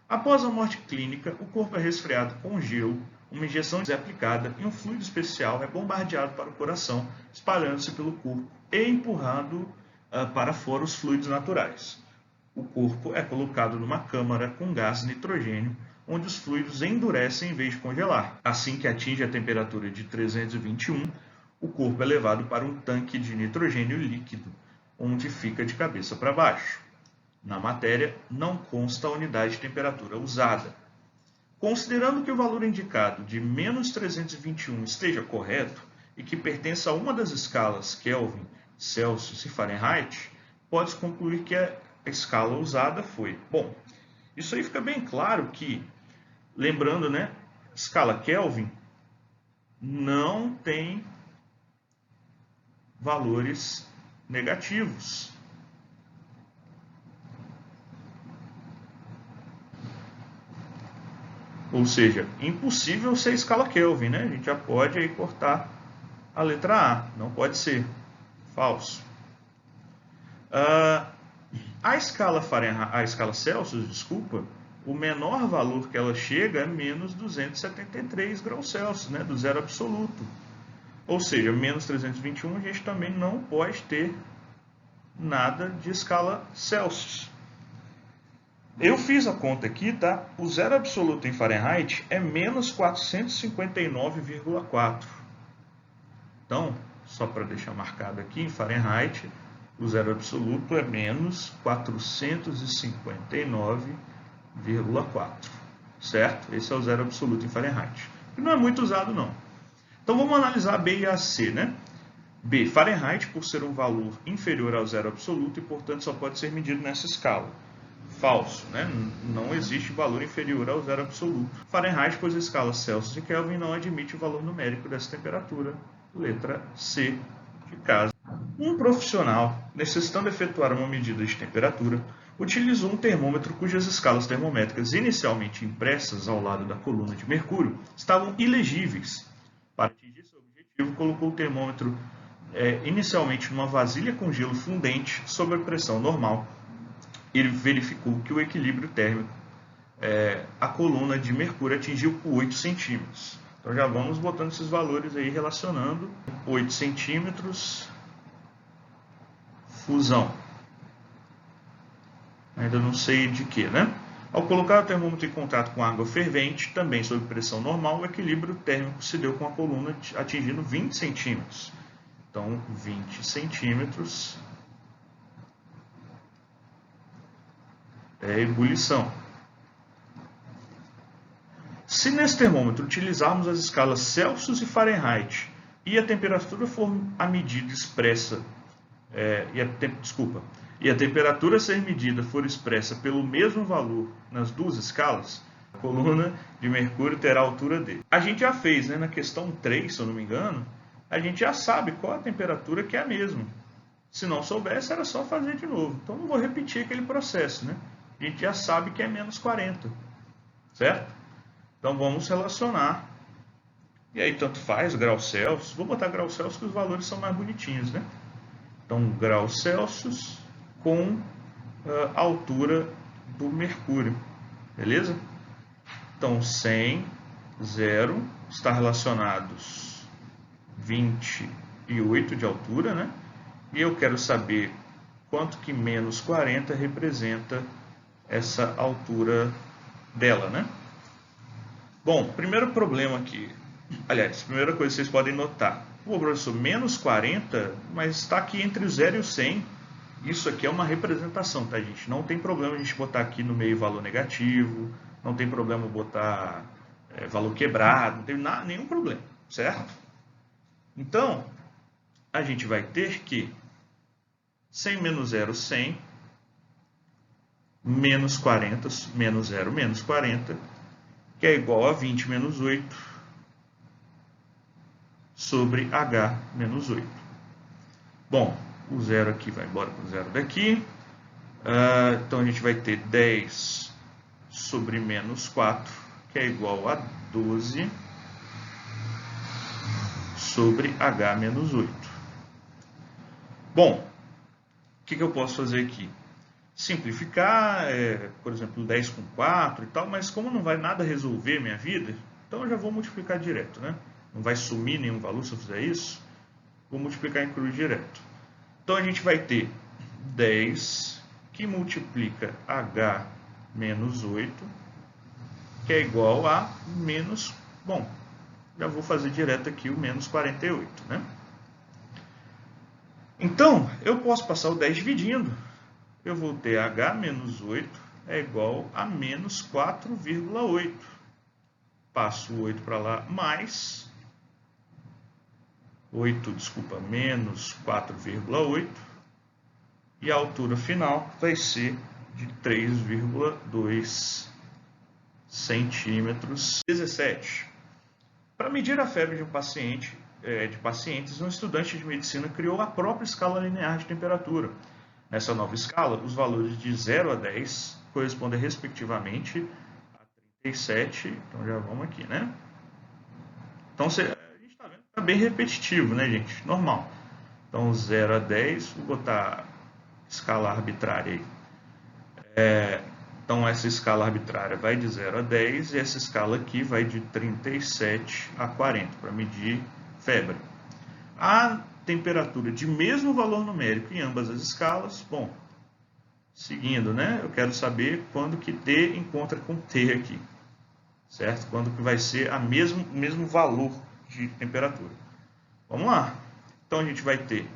Após a morte clínica, o corpo é resfriado com gelo, uma injeção é aplicada e um fluido especial é bombardeado para o coração, espalhando-se pelo corpo e empurrando para fora os fluidos naturais. O corpo é colocado numa câmara com gás nitrogênio, onde os fluidos endurecem em vez de congelar. Assim que atinge a temperatura de 321, o corpo é levado para um tanque de nitrogênio líquido, onde fica de cabeça para baixo. Na matéria, não consta a unidade de temperatura usada. Considerando que o valor indicado de menos 321 esteja correto e que pertença a uma das escalas Kelvin, Celsius e Fahrenheit, pode-se concluir que a escala usada foi... Bom, isso aí fica bem claro que, lembrando, né, escala Kelvin não tem valores negativos. Ou seja, impossível ser escala Kelvin, né? A gente já pode aí cortar a letra A, não pode ser. Falso. A escala Fahrenheit, a escala Celsius, desculpa, o menor valor que ela chega é menos 273 graus Celsius, né, do zero absoluto. Ou seja, menos 321 a gente também não pode ter nada de escala Celsius. Eu fiz a conta aqui, tá? O zero absoluto em Fahrenheit é menos 459,4. Então, só para deixar marcado aqui, em Fahrenheit, o zero absoluto é menos 459,4. Certo? Esse é o zero absoluto em Fahrenheit. Que não é muito usado, não. Então, vamos analisar B e a C, né? B, Fahrenheit, por ser um valor inferior ao zero absoluto e, portanto, só pode ser medido nessa escala. Falso, né? Não existe valor inferior ao zero absoluto. Fahrenheit, pois a escala Celsius e Kelvin não admite o valor numérico dessa temperatura. Letra C, de caso. Um profissional, necessitando efetuar uma medida de temperatura, utilizou um termômetro cujas escalas termométricas inicialmente impressas ao lado da coluna de mercúrio estavam ilegíveis. Para atingir seu objetivo, colocou o termômetro inicialmente numa vasilha com gelo fundente sob a pressão normal. Ele verificou que o equilíbrio térmico, a coluna de mercúrio atingiu por 8 centímetros. Então já vamos botando esses valores aí, relacionando 8 centímetros, fusão. ainda não sei de que, né? Ao colocar o termômetro em contato com água fervente, também sob pressão normal, o equilíbrio térmico se deu com a coluna atingindo 20 centímetros. Então, 20 centímetros é ebulição. Se nesse termômetro utilizarmos as escalas Celsius e Fahrenheit e a temperatura for a medida expressa, e a temperatura a ser medida for expressa pelo mesmo valor nas duas escalas, a coluna de mercúrio terá a altura D. A gente já fez, né, na questão 3, se eu não me engano, a gente já sabe qual a temperatura que é a mesma. Se não soubesse, era só fazer de novo. Então não vou repetir aquele processo, né? A gente já sabe que é menos 40, certo? Então vamos relacionar. E aí tanto faz, graus Celsius. Vou botar graus Celsius que os valores são mais bonitinhos, né? Então graus Celsius com a altura do mercúrio. Beleza? Então 100, 0, está relacionados 28 de altura, né? E eu quero saber quanto que menos 40 representa essa altura dela, né? Bom, primeiro problema aqui, aliás, primeira coisa que vocês podem notar, pô, professor, menos 40, mas está aqui entre o 0 e o 100, isso aqui é uma representação, tá, gente? Não tem problema a gente botar aqui no meio valor negativo, não tem problema botar valor quebrado, não tem nenhum problema, certo? Então, a gente vai ter que 100 menos 0, 100, menos 40, menos 0, menos 40, que é igual a 20 menos 8 sobre H menos 8. Bom, o 0 aqui vai embora com o 0 daqui. Então a gente vai ter 10 sobre menos 4, que é igual a 12 sobre H menos 8. Bom, o que eu posso fazer aqui? Simplificar, por exemplo, 10 com 4 e tal, mas como não vai nada resolver minha vida, então eu já vou multiplicar direto, né? Não vai sumir nenhum valor se eu fizer isso, vou multiplicar em cruz direto. Então a gente vai ter 10 que multiplica H menos 8, que é igual a menos, bom, já vou fazer direto aqui o menos 48, né? Então, eu posso passar o 10 dividindo. Eu vou ter H menos 8 é igual a menos 4,8. Passo o 8 para lá, mais 8, desculpa, menos 4,8. E a altura final vai ser de 3,2 centímetros. 17. Para medir a febre de um paciente, um estudante de medicina criou a própria escala linear de temperatura. Nessa nova escala, os valores de 0 a 10 correspondem respectivamente a 37. Então já vamos aqui, né? Então a gente está vendo que está bem repetitivo, né, gente? Normal. Então 0 a 10, vou botar escala arbitrária aí. Então essa escala arbitrária vai de 0 a 10 e essa escala aqui vai de 37 a 40 para medir febre. A temperatura de mesmo valor numérico em ambas as escalas, bom, seguindo, né? Eu quero saber quando que T encontra com T aqui, certo? Quando que vai ser o mesmo valor de temperatura. Vamos lá. Então a gente vai ter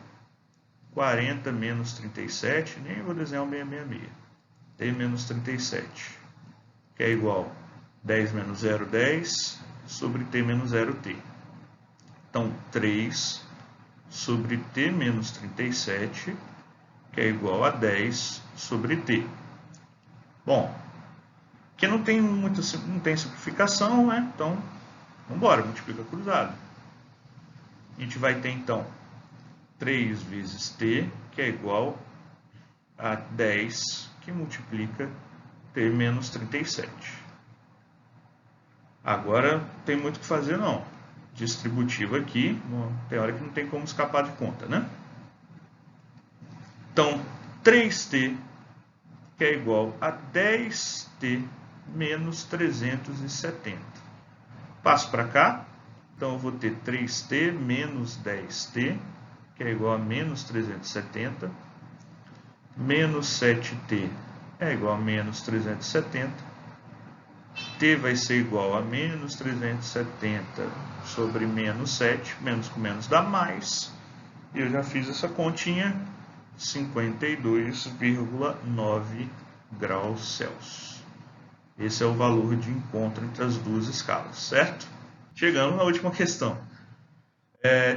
40 menos 37, nem vou desenhar o 666. T menos 37, que é igual a 10 menos 0, 10, sobre T menos 0, T. Então, 3 sobre T menos 37, que é igual a 10 sobre T. Bom, aqui não tem simplificação, né? Então, vamos embora, multiplica cruzado. A gente vai ter, então, 3 vezes T, que é igual a 10, que multiplica T menos 37. Agora, não tem muito o que fazer, não. Distributivo aqui, tem hora que não tem como escapar de conta, né? Então, 3T, que é igual a 10T menos 370. Passo para cá, então eu vou ter 3T menos 10T, que é igual a menos 370, menos 7T é igual a menos 370. T vai ser igual a menos 370 sobre menos 7. Menos com menos dá mais. E eu já fiz essa continha. 52,9 graus Celsius. Esse é o valor de encontro entre as duas escalas, certo? Chegamos na última questão.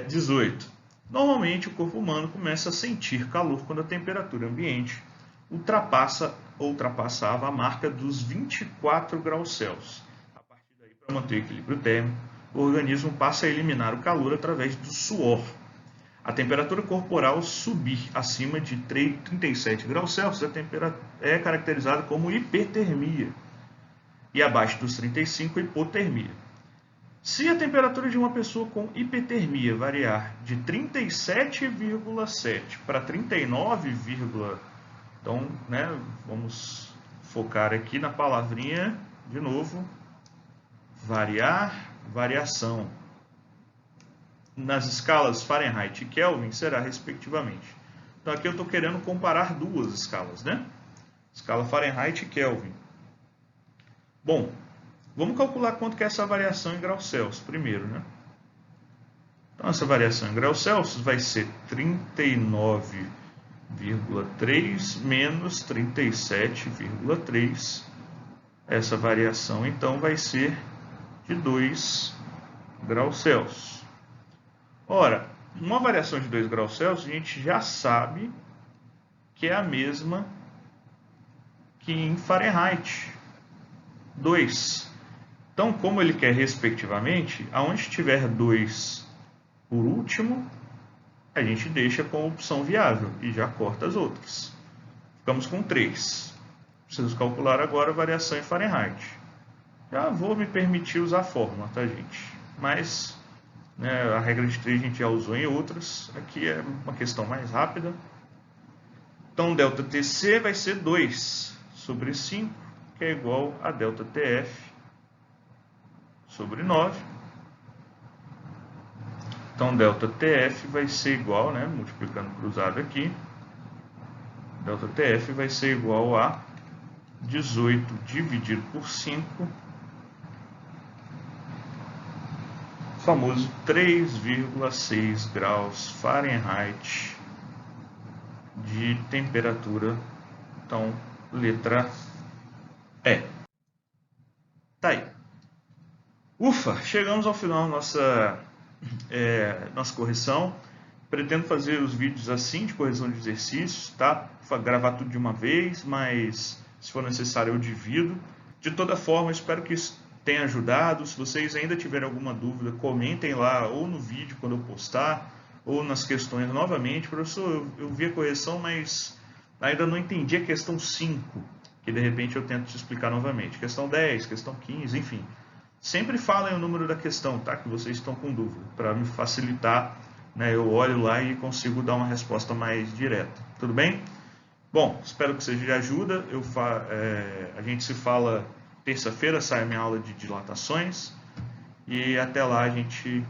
18. Normalmente o corpo humano começa a sentir calor quando a temperatura ambiente ultrapassava a marca dos 24 graus Celsius. A partir daí, para manter o equilíbrio térmico, o organismo passa a eliminar o calor através do suor. A temperatura corporal subir acima de 37 graus Celsius é caracterizada como hipertermia e abaixo dos 35, hipotermia. Se a temperatura de uma pessoa com hipertermia variar de 37,7 para 39, então, vamos focar aqui na palavrinha, de novo, variação. Nas escalas Fahrenheit e Kelvin será respectivamente. Então aqui eu estou querendo comparar duas escalas, né? Escala Fahrenheit e Kelvin. Bom, vamos calcular quanto que é essa variação em graus Celsius primeiro, né? Então essa variação em graus Celsius vai ser 39,3 menos 37,3. Essa variação então vai ser de 2 graus Celsius. Ora, uma variação de 2 graus Celsius a gente já sabe que é a mesma que em Fahrenheit, 2. Então, como ele quer respectivamente, aonde tiver 2 por último, a gente deixa com a opção viável e já corta as outras. Ficamos com 3. Preciso calcular agora a variação em Fahrenheit. Já vou me permitir usar a fórmula, tá, gente? Mas a regra de 3 a gente já usou em outras. Aqui é uma questão mais rápida. Então, ΔTC vai ser 2 sobre 5, que é igual a ΔTF sobre 9. Então, ΔTF vai ser igual, multiplicando cruzado aqui, ΔTF vai ser igual a 18 dividido por 5, famoso 3,6 graus Fahrenheit de temperatura. Então, letra E. Tá aí. Ufa, chegamos ao final da nossa correção. Pretendo fazer os vídeos assim, de correção de exercícios, tá? Gravar tudo de uma vez, mas se for necessário eu divido. De toda forma, espero que isso tenha ajudado. Se vocês ainda tiverem alguma dúvida, comentem lá, ou no vídeo quando eu postar, ou nas questões novamente. Professor, eu vi a correção, mas ainda não entendi a questão 5, que de repente eu tento te explicar novamente. Questão 10, questão 15, enfim. Sempre falem o número da questão, tá? Que vocês estão com dúvida, para me facilitar, eu olho lá e consigo dar uma resposta mais direta. Tudo bem? Bom, espero que seja de ajuda. A gente se fala terça-feira, sai a minha aula de dilatações. E até lá a gente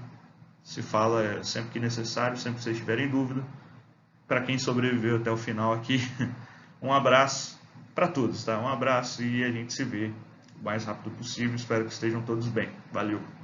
se fala sempre que necessário, sempre que vocês tiverem dúvida. Para quem sobreviveu até o final aqui, um abraço para todos, tá? Um abraço e a gente se vê o mais rápido possível. Espero que estejam todos bem. Valeu!